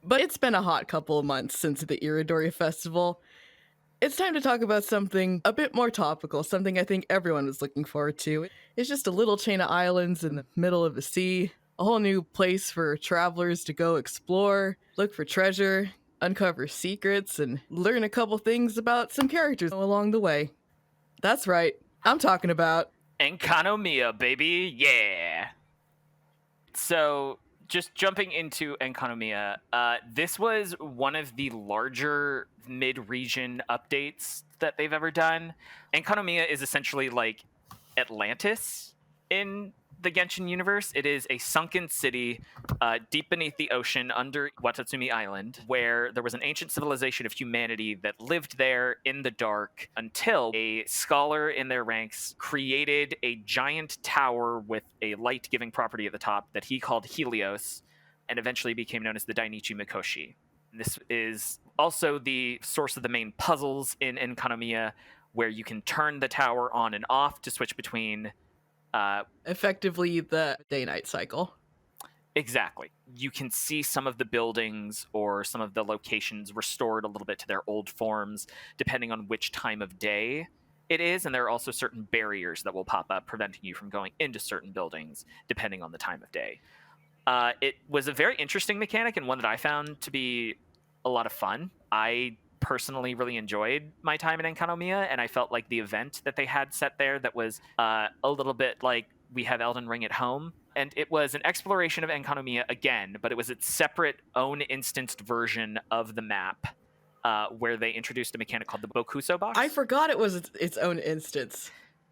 But it's been a hot couple of months since the Iridori Festival. It's time to talk about something a bit more topical, something I think everyone was looking forward to. It's just a little chain of islands in the middle of the sea, a whole new place for travelers to go explore, look for treasure, uncover secrets, and learn a couple things about some characters along the way. That's right, I'm talking about Enkanomiya, baby, yeah. So, just jumping into Enkanomiya, this was one of the larger mid-region updates that they've ever done. Enkanomiya is essentially like Atlantis in the Genshin universe. It is a sunken city deep beneath the ocean under Watatsumi Island, where there was an ancient civilization of humanity that lived there in the dark until a scholar in their ranks created a giant tower with a light-giving property at the top that he called Helios, and eventually became known as the Dainichi Mikoshi. This is also the source of the main puzzles in Enkanomiya, where you can turn the tower on and off to switch between effectively the day-night cycle. Exactly. You can see some of the buildings or some of the locations restored a little bit to their old forms, depending on which time of day it is. And there are also certain barriers that will pop up, preventing you from going into certain buildings, depending on the time of day. It was a very interesting mechanic and one that I found to be a lot of fun. I personally really enjoyed my time in Enkanomiya, and I felt like the event that they had set there that was a little bit like we have Elden Ring at home. And it was an exploration of Enkanomiya again, but it was its separate own instanced version of the map, where they introduced a mechanic called the Bokuso box. I forgot it was its own instance.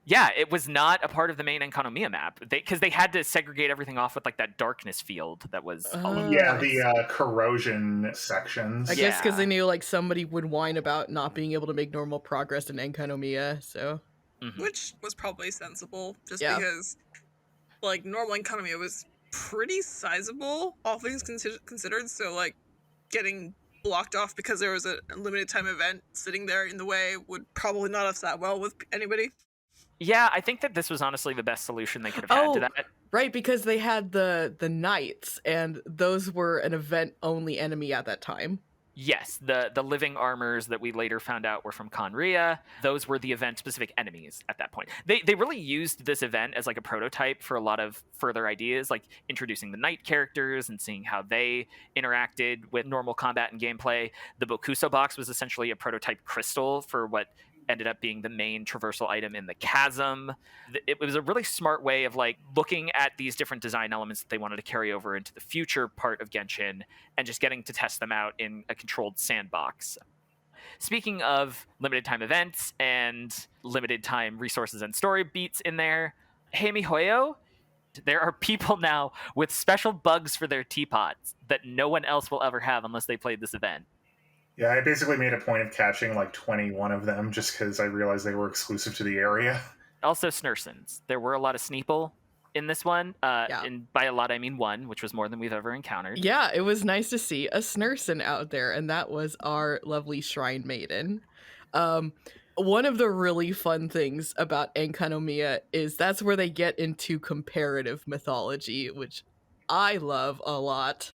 Yeah, it was not a part of the main Enkanomiya map because they had to segregate everything off with like that darkness field that was. The corrosion sections. I guess because they knew like somebody would whine about not being able to make normal progress in Enkanomiya, so. Mm-hmm. Which was probably sensible, just because like normal Enkanomiya was pretty sizable, all things considered. So like getting blocked off because there was a limited time event sitting there in the way would probably not have sat well with anybody. Yeah, I think that this was honestly the best solution they could have had to that. Right, because they had the knights, and those were an event-only enemy at that time. Yes, the living armors that we later found out were from Conria, those were the event-specific enemies at that point. They really used this event as like a prototype for a lot of further ideas, like introducing the knight characters and seeing how they interacted with normal combat and gameplay. The Bokuso box was essentially a prototype crystal for what ended up being the main traversal item in the chasm. It was a really smart way of like looking at these different design elements that they wanted to carry over into the future part of Genshin and just getting to test them out in a controlled sandbox. Speaking of limited time events and limited time resources and story beats in there, hey MiHoYo, there are people now with special bugs for their teapots that no one else will ever have unless they played this event. Yeah, I basically made a point of catching like 21 of them just because I realized they were exclusive to the area. Also Snursons. There were a lot of Sneeple in this one. And by a lot, I mean one, which was more than we've ever encountered. Yeah, it was nice to see a Snurson out there, and that was our lovely Shrine Maiden. One of the really fun things about Enkanomiya is that's where they get into comparative mythology, which I love a lot.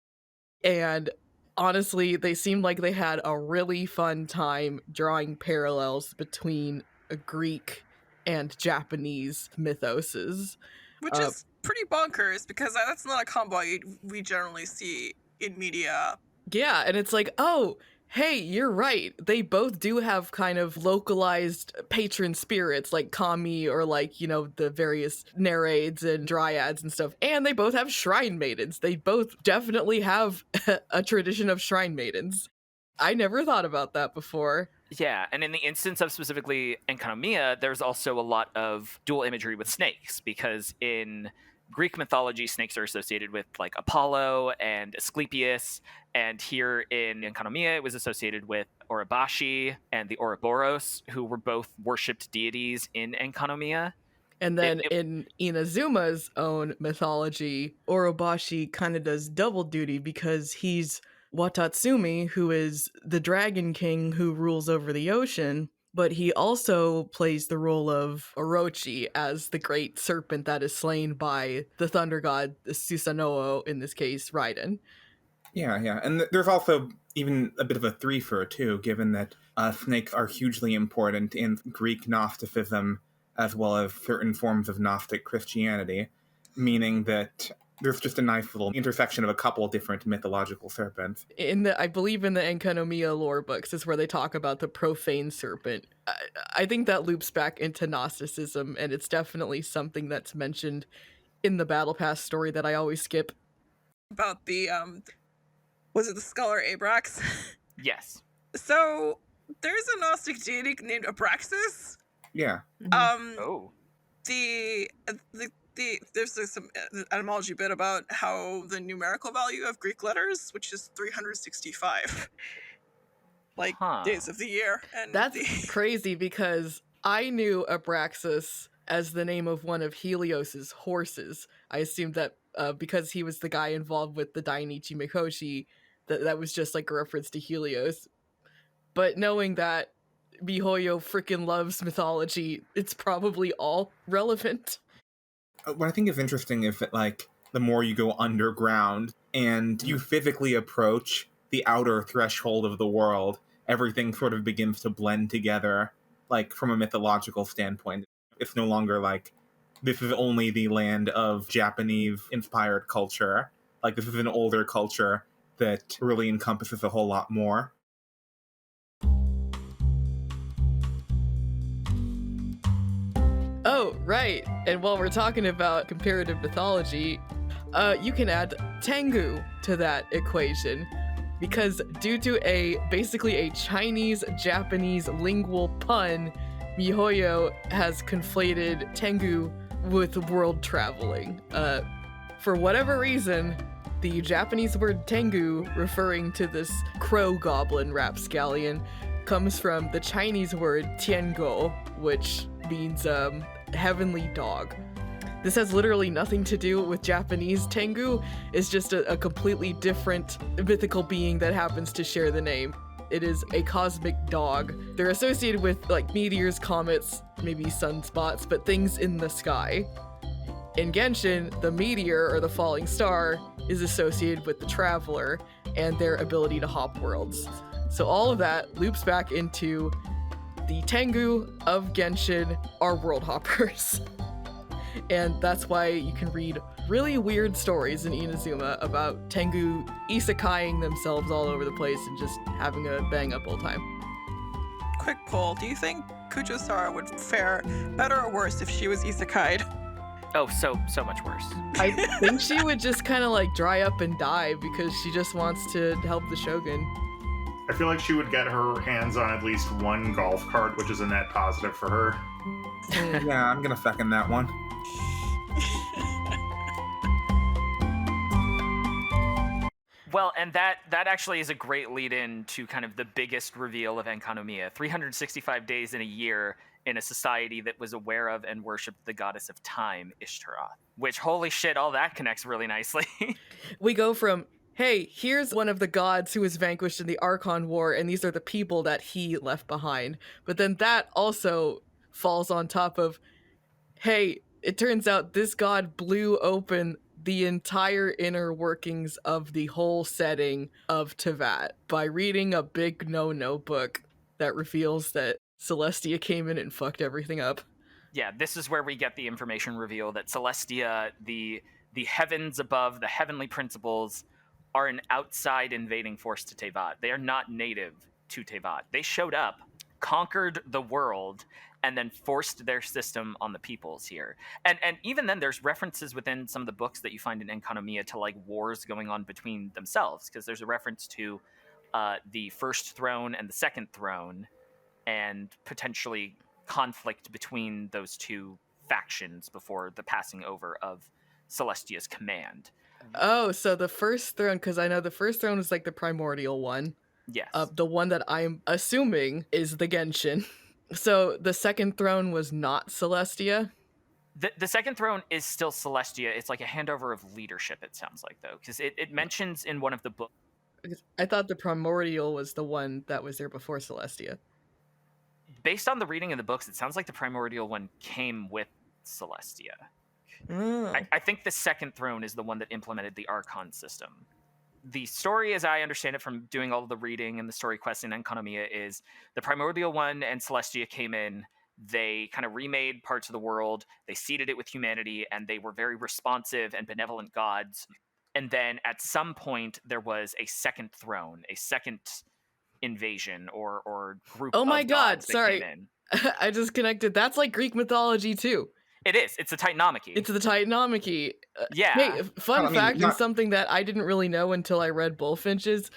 And honestly, they seemed like they had a really fun time drawing parallels between Greek and Japanese mythoses. Which is pretty bonkers, because that's not a combo we generally see in media. Yeah, and it's like, oh, hey, you're right. They both do have kind of localized patron spirits like Kami or like, the various Nereids and Dryads and stuff. And they both have Shrine Maidens. They both definitely have a tradition of Shrine Maidens. I never thought about that before. Yeah, and in the instance of specifically Enkanomiya, there's also a lot of dual imagery with snakes, because in Greek mythology, snakes are associated with like Apollo and Asclepius, and here in Enkanomiya, it was associated with Orobashi and the Ouroboros, who were both worshipped deities in Enkanomiya. And then in Inazuma's own mythology, Orobashi kind of does double duty because he's Watatsumi, who is the Dragon King who rules over the ocean, but he also plays the role of Orochi as the great serpent that is slain by the thunder god Susanoo, in this case, Raiden. Yeah. And there's also even a bit of a threefer, too, given that snakes are hugely important in Greek Gnosticism as well as certain forms of Gnostic Christianity, meaning that there's just a nice little intersection of a couple different mythological serpents. I believe in the Enkanomiya lore books is where they talk about the profane serpent. I think that loops back into Gnosticism, and it's definitely something that's mentioned in the Battle Pass story that I always skip. About the was it the scholar Abrax? Yes. So there's a Gnostic deity named Abraxas. Yeah. Oh. There's some etymology bit about how the numerical value of Greek letters, which is 365, days of the year. And that's crazy because I knew Abraxas as the name of one of Helios's horses. I assumed that because he was the guy involved with the Dainichi Mikoshi, that was just like a reference to Helios. But knowing that MiHoYo freaking loves mythology, it's probably all relevant. What I think is interesting is that, like, the more you go underground and you physically approach the outer threshold of the world, everything sort of begins to blend together, like, from a mythological standpoint. It's no longer like, this is only the land of Japanese-inspired culture. Like, this is an older culture that really encompasses a whole lot more. Oh, right. And while we're talking about comparative mythology, you can add Tengu to that equation. Because due to basically a Chinese-Japanese lingual pun, MiHoYo has conflated Tengu with world traveling. For whatever reason, the Japanese word Tengu, referring to this crow goblin rapscallion, comes from the Chinese word Tiango, which means heavenly dog. This has literally nothing to do with Japanese. Tengu is just a completely different mythical being that happens to share the name. It is a cosmic dog. They're associated with like meteors, comets, maybe sunspots, but things in the sky. In Genshin, the meteor or the falling star is associated with the traveler and their ability to hop worlds. So all of that loops back into the Tengu of Genshin are world hoppers. And that's why you can read really weird stories in Inazuma about Tengu isekaiing themselves all over the place and just having a bang-up old time. Quick poll, do you think Kujo-Sara would fare better or worse if she was isekai'd? Oh, so much worse. I think she would just kind of like dry up and die because she just wants to help the Shogun. I feel like she would get her hands on at least one golf cart, which is a net positive for her. Yeah, I'm gonna second that one. Well, and that actually is a great lead-in to kind of the biggest reveal of Enkanomiya. 365 days in a year in a society that was aware of and worshipped the goddess of time, Ishtaroth. Which, holy shit, all that connects really nicely. We go from, hey, here's one of the gods who was vanquished in the Archon War, and these are the people that he left behind. But then that also falls on top of, hey, it turns out this god blew open the entire inner workings of the whole setting of Teyvat by reading a big no-no book that reveals that Celestia came in and fucked everything up. Yeah, this is where we get the information reveal that Celestia, the heavens above, the heavenly principles, are an outside invading force to Teyvat. They are not native to Teyvat. They showed up, conquered the world, and then forced their system on the peoples here. And even then, there's references within some of the books that you find in Enkanomiya to like wars going on between themselves, because there's a reference to the first throne and the second throne, and potentially conflict between those two factions before the passing over of Celestia's command. Oh, so the first throne, because I know the first throne is like the primordial one. Yes. The one that I'm assuming is the Genshin. So the second throne was not Celestia? The second throne is still Celestia. It's like a handover of leadership, it sounds like, though, because it mentions in one of the books. I thought the primordial was the one that was there before Celestia. Based on the reading of the books, it sounds like the primordial one came with Celestia. Oh. I think the second throne is the one that implemented the Archon system. the story, as I understand it from doing all of the reading and the story quests in Enkanomiya, is the Primordial One and Celestia came in. They kind of remade parts of the world. They seeded it with humanity, and they were very responsive and benevolent gods. And then at some point, there was a second throne, a second invasion or group. Oh my of god! gods that Sorry, came I just connected. That's like Greek mythology too. in. It is. It's the Titanomachy. It's the Titanomachy. Yeah. Hey, fun I mean, fact, and not- something that I didn't really know until I read Bullfinch's.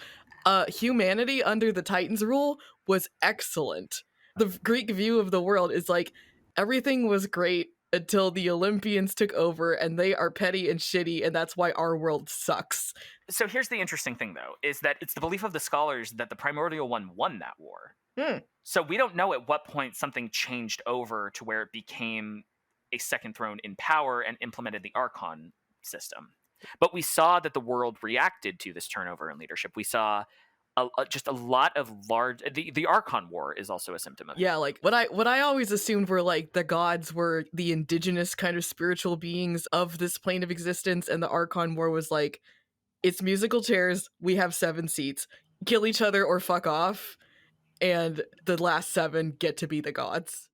Humanity under the Titans' rule was excellent. The Greek view of the world is like everything was great until the Olympians took over, and they are petty and shitty, and that's why our world sucks. So here's the interesting thing, though, is that it's the belief of the scholars that the Primordial One won that war. So we don't know at what point something changed over to where it became a second throne in power and implemented the Archon system. But we saw that the world reacted to this turnover in leadership. We saw just a lot of large. The Archon War is also a symptom of it. Yeah, like what I always assumed were like the gods were the indigenous kind of spiritual beings of this plane of existence, and the Archon War was like, it's musical chairs, we have 7 seats, kill each other or fuck off, and the last 7 get to be the gods.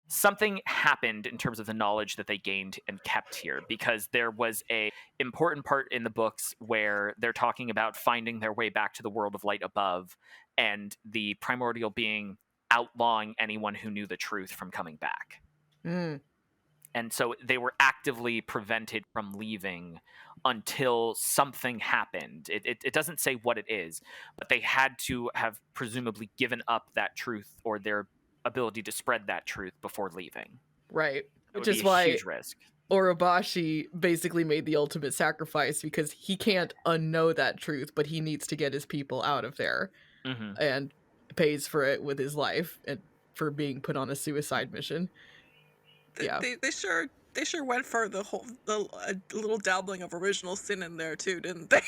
Something happened in terms of the knowledge that they gained and kept here, because there was a important part in the books where they're talking about finding their way back to the world of light above, and the primordial being outlawing anyone who knew the truth from coming back. And so they were actively prevented from leaving until something happened. It doesn't say what it is, but they had to have presumably given up that truth or their ability to spread that truth before leaving. Right. It Which would is be a why huge risk. Orobashi basically made the ultimate sacrifice, because he can't unknow that truth, but he needs to get his people out of there, and pays for it with his life and for being put on a suicide mission. They sure went for a little dabbling of original sin in there too, didn't they?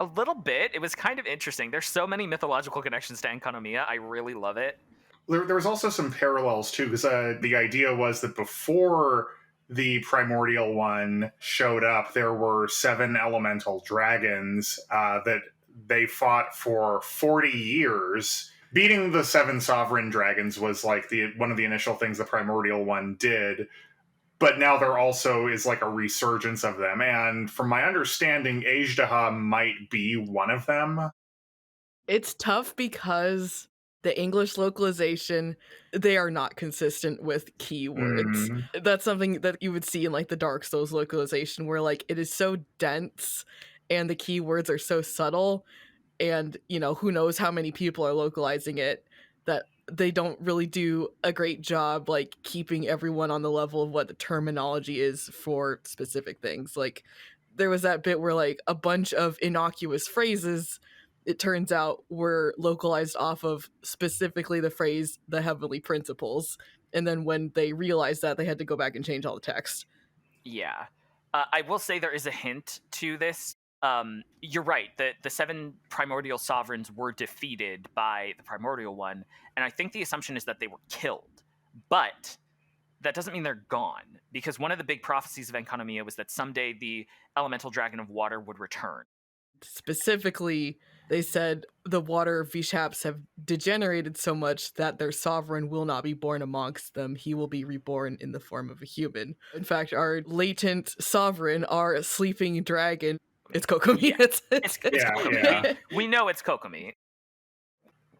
A little bit. It was kind of interesting. There's so many mythological connections to Enkanomiya. I really love it. There was also some parallels too, because the idea was that before the Primordial One showed up, there were 7 elemental dragons that they fought for 40 years. Beating the 7 sovereign dragons was like one of the initial things the Primordial One did. But now there also is like a resurgence of them. And from my understanding, Ajdaha might be one of them. It's tough because the English localization, they are not consistent with keywords. That's something that you would see in like the Dark Souls localization, where like it is so dense and the keywords are so subtle, and who knows how many people are localizing it, that they don't really do a great job like keeping everyone on the level of what the terminology is for specific things. Like there was that bit where like a bunch of innocuous phrases, it turns out, were localized off of specifically the phrase the heavenly principles, and then when they realized that, they had to go back and change all the text. Yeah. I will say there is a hint to this. You're right, the 7 primordial sovereigns were defeated by the Primordial One, and I think the assumption is that they were killed. But that doesn't mean they're gone, because one of the big prophecies of Enkanomiya was that someday the elemental dragon of water would return. Specifically, they said the water Vishaps have degenerated so much that their sovereign will not be born amongst them. He will be reborn in the form of a human. In fact, our latent sovereign, our sleeping dragon, it's Kokomi. Yeah. It's Kokomi. Yeah. We know it's Kokomi.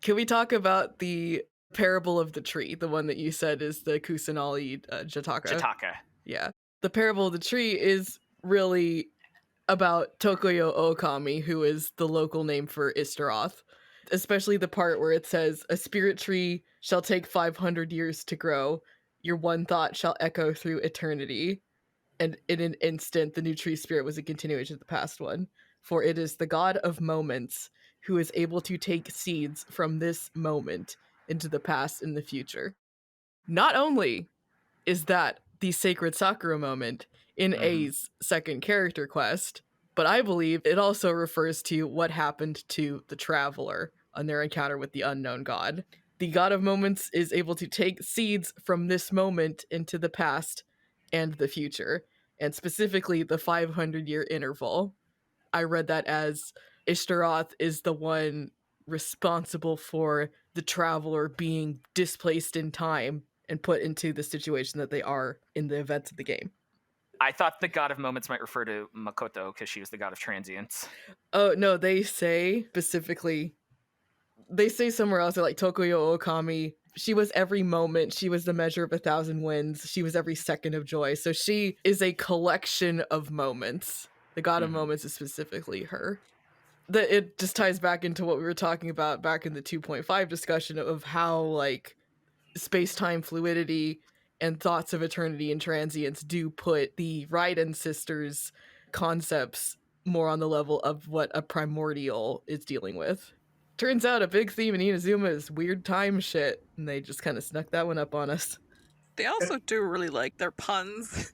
Can we talk about the parable of the tree, the one that you said is the Kusanali Jataka? Jataka. Yeah. The parable of the tree is really about Tokoyo Okami, who is the local name for Istaroth. Especially the part where it says, a spirit tree shall take 500 years to grow. Your one thought shall echo through eternity. And in an instant, the new tree spirit was a continuation of the past one. For it is the god of moments who is able to take seeds from this moment into the past and the future. Not only is that the sacred Sakura moment in A's second character quest, but I believe it also refers to what happened to the traveler on their encounter with the unknown god. The god of moments is able to take seeds from this moment into the past and the future, and specifically the 500-year interval. I read that as Ishtaroth is the one responsible for the traveler being displaced in time and put into the situation that they are in the events of the game. I thought the god of moments might refer to Makoto because she was the god of transience. Oh, no, they say specifically, they say somewhere else, they're like, Tokuyo Okami, she was every moment, she was the measure of 1,000 winds, she was every second of joy. So she is a collection of moments. The god of moments is specifically her. It just ties back into what we were talking about back in the 2.5 discussion of how, like, space-time fluidity and thoughts of eternity and transience do put the Raiden sisters' concepts more on the level of what a primordial is dealing with. Turns out a big theme in Inazuma is weird time shit, and they just kind of snuck that one up on us. They also do really like their puns.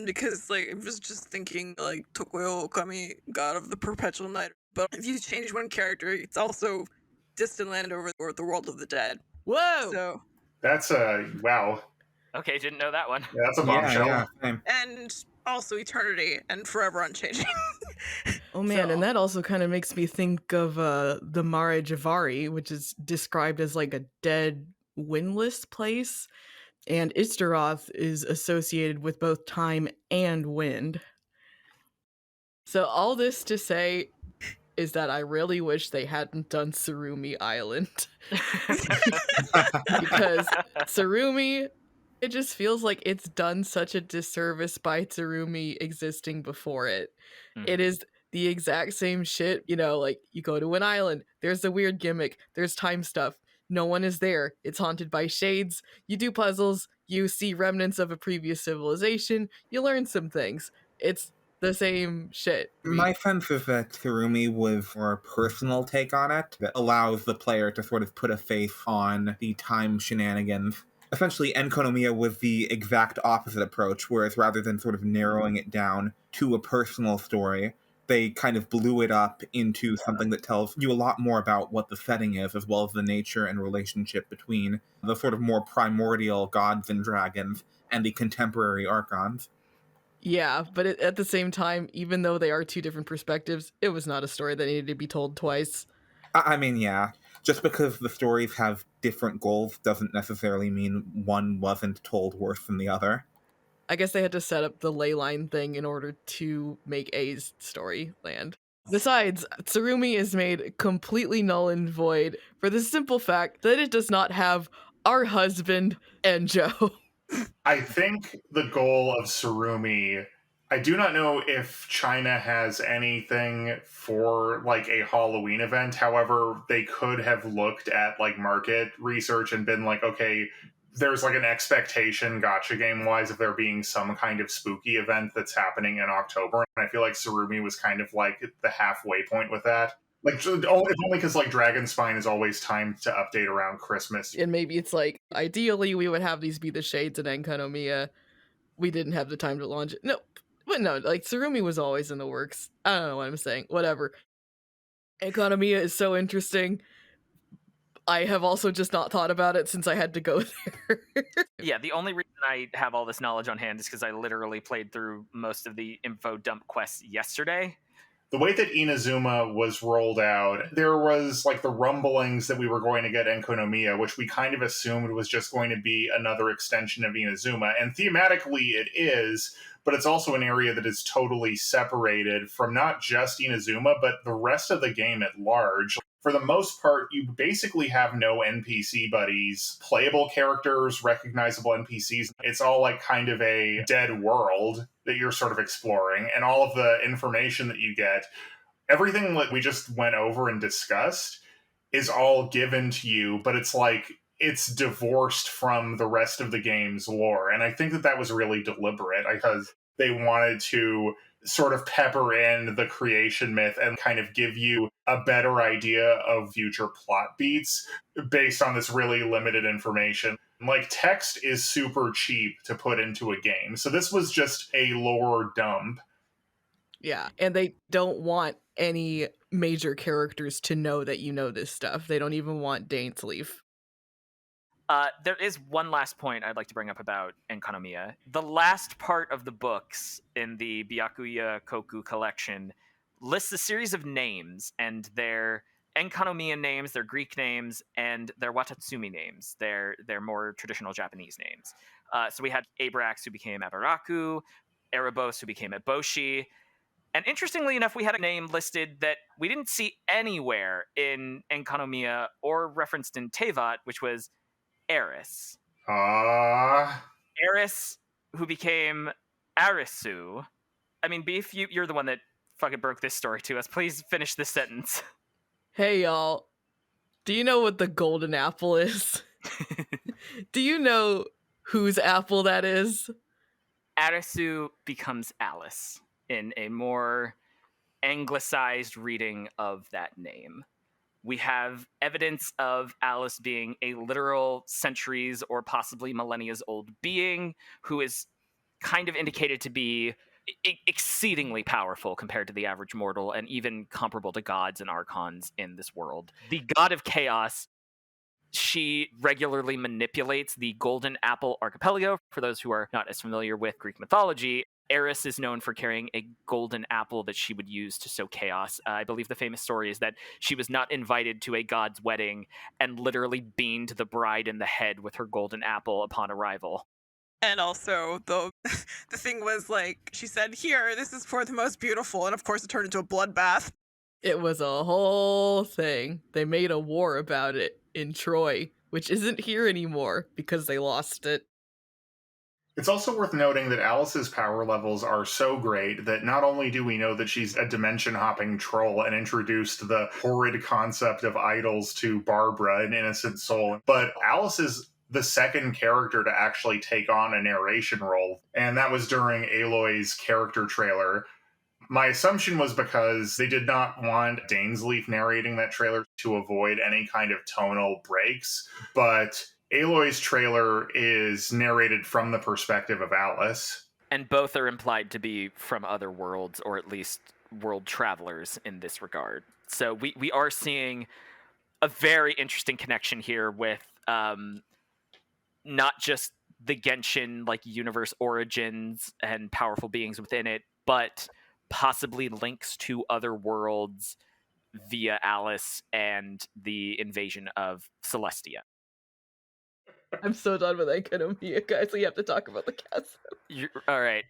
Because, like, I was just thinking, like, Tokuyo Okami, god of the perpetual night. But if you change one character, it's also distant land over or the world of the dead. Whoa! So That's wow. Okay, didn't know that one. Yeah, that's a bombshell. Yeah. and also eternity and forever unchanging. Oh man, So- and that also kind of makes me think of the Mare Javari, which is described as like a dead, windless place. And Ishtaroth is associated with both time and wind. So all this to say is that I really wish they hadn't done Tsurumi Island. Because Tsurumi, it just feels like it's done such a disservice by Tsurumi existing before it. It is the exact same shit, you know, like you go to an island, there's a weird gimmick, there's time stuff, no one is there, it's haunted by shades, you do puzzles, you see remnants of a previous civilization, you learn some things. It's the same shit. My sense is that Tsurumi was more a personal take on it that allows the player to sort of put a face on the time shenanigans. Essentially, Enkonomiya was the exact opposite approach, whereas rather than sort of narrowing it down to a personal story, they kind of blew it up into something that tells you a lot more about what the setting is, as well as the nature and relationship between the sort of more primordial gods and dragons and the contemporary Archons. Yeah, but at the same time, even though they are two different perspectives, it was not a story that needed to be told twice. I mean, yeah. Just because the stories have different goals doesn't necessarily mean one wasn't told worse than the other. I guess they had to set up the ley line thing in order to make A's story land. Besides, Tsurumi is made completely null and void for the simple fact that it does not have our husband, Enjo. I think the goal of Tsurumi, I do not know if China has anything for like a Halloween event. However, they could have looked at like market research and been like, okay, there's like an expectation gacha game wise of there being some kind of spooky event that's happening in October. And I feel like Tsurumi was kind of like the halfway point with that. Like, it's only because like Dragonspine is always timed to update around Christmas. And maybe it's like, ideally we would have these be the shades in Enkanomiya. We didn't have the time to launch it. No, but no, like Tsurumi was always in the works. I don't know what I'm saying. Whatever. Enkanomiya is so interesting. I have also just not thought about it since I had to go there. Yeah, the only reason I have all this knowledge on hand is because I literally played through most of the info dump quests yesterday. The way that Inazuma was rolled out, there was like the rumblings that we were going to get Enkonomiya, which we kind of assumed was just going to be another extension of Inazuma. And thematically it is, but it's also an area that is totally separated from not just Inazuma, but the rest of the game at large. For the most part, you basically have no NPC buddies, playable characters, recognizable NPCs. It's all like kind of a dead world that you're sort of exploring, and all of the information that you get, everything that we just went over and discussed is all given to you, but it's like it's divorced from the rest of the game's lore. And I think that that was really deliberate because they wanted to sort of pepper in the creation myth and kind of give you a better idea of future plot beats based on this really limited information. Like, text is super cheap to put into a game, so this was just a lore dump. Yeah, and they don't want any major characters to know that you know this stuff. They don't even want Dainsleif. There is one last point I'd like to bring up about Enkanomiya. The last part of the books in the Byakuya Koku collection lists a series of names, and their Enkanomiya names, their Greek names, and their Watatsumi names, their more traditional Japanese names. So we had Abrax, who became Abaraku, Erebos, who became Eboshi. And interestingly enough, we had a name listed that we didn't see anywhere in Enkanomiya or referenced in Tevat, which was Eris. Eris, who became Arisu. I mean, Beef, you're the one that fucking broke this story to us. Please finish this sentence. Hey, y'all. Do you know what the golden apple is? Do you know whose apple that is? Arisu becomes Alice in a more anglicized reading of that name. We have evidence of Alice being a literal centuries or possibly millennia old being who is kind of indicated to be exceedingly powerful compared to the average mortal and even comparable to gods and archons in this world. The god of chaos, she regularly manipulates the Golden Apple Archipelago. For those who are not as familiar with Greek mythology, Eris is known for carrying a golden apple that she would use to sow chaos. I believe the famous story is that she was not invited to a god's wedding and literally beamed the bride in the head with her golden apple upon arrival. And also, the thing was, like, she said, here, this is for the most beautiful. And of course, it turned into a bloodbath. It was a whole thing. They made a war about it in Troy, which isn't here anymore because they lost it. It's also worth noting that Alice's power levels are so great that not only do we know that she's a dimension-hopping troll and introduced the horrid concept of idols to Barbara, an innocent soul, but Alice is the second character to actually take on a narration role, and that was during Aloy's character trailer. My assumption was because they did not want Dainsleif narrating that trailer to avoid any kind of tonal breaks, but Aloy's trailer is narrated from the perspective of Alice. And both are implied to be from other worlds, or at least world travelers in this regard. So we are seeing a very interesting connection here with not just the Genshin like universe origins and powerful beings within it, but possibly links to other worlds via Alice and the invasion of Celestia. I'm so done with Enkanomiya, guys. We have to talk about the castle. All right.